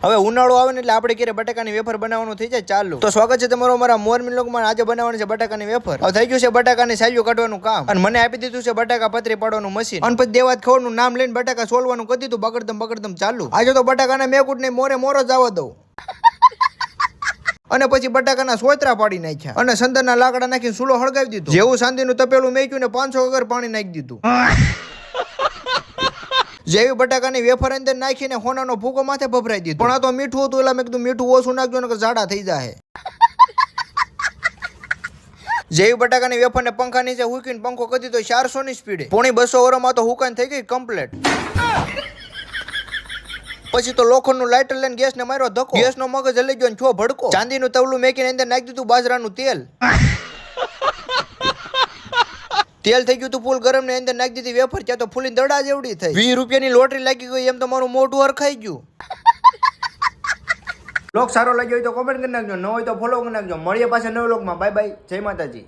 હવે ઉનાળો આવે ને એટલે આપણે ઘરે બટાકાની વેફર બનાવવાનું થઈ જાય ચાલુ. તો સ્વાગત છે તમારો અમારા મોર મિલોગમાં. આજે બનાવવાની છે બટાકાની વેફર. હવે થઈ ગયું છે બટાકાની સાલીઓ કાઢવાનું કામ અને મને આપી દીધું છે બટાકા પતરી પાડવાનું મશીન. અને પછી દેવાત ખવડનું નામ લઈને બટાકા સોલવાનું કરી દીધું. બગડદમ ચાલુ. આજે તો બટાકાના મેકુટ ને મોરો જ આવવા દઉં. અને પછી બટાકાના સોતરા પાડી નાખ્યા અને સંદરના લાકડા નાખીને ચૂલો હળગાવી દીધો. જેવું શાંતિનું તપેલું મેક્યું ને 500 અગર પાણી નાખી દીધું. જેવી બટાકાની વેફર અંદર નાખીને હોનાનો ભૂકો માથે ભભરાઈ દીધો. પણ આ તો મીઠું હતું એટલે મેં કીધું મીઠું ઓછું નાખજો ને ઝાડા થઈ જાય. જેવી બટાકાની વેફર ને પંખા નીચે હુકીને પંખો કરી દીધો 400 ની સ્પીડે. પોણી 200 ઓવરમાં તો હુકાન થઈ ગઈ કમ્પ્લેટ. પછી તો લોખંડનું લાઇટર લઈને ગેસને માર્યો ધક્કો. ગેસનો મગજ હલી ગયો ને છો ભડકો. ચાંદીનું તવલું મેકીને અંદર નાખી દીધું બાજરાનું તેલ. તેલ થઈ ગયું તું ફૂલ ગરમ ને અંદર નાખી દીધી વેફર. ત્યાં તો ફૂલી દડા જેવડી થઈ. 20 રૂપિયાની લોટરી લાગી ગઈ એમ તો મારું મોઢું હરખાઈ ગયું. લોક સારો લાગ્યો હોય તો કોમેન્ટ કરી નાખજો, ન હોય તો ફોલો કરી નાખજો. મળીએ પાછા નવા વ્લોગમાં. બાય બાય, જય માતાજી.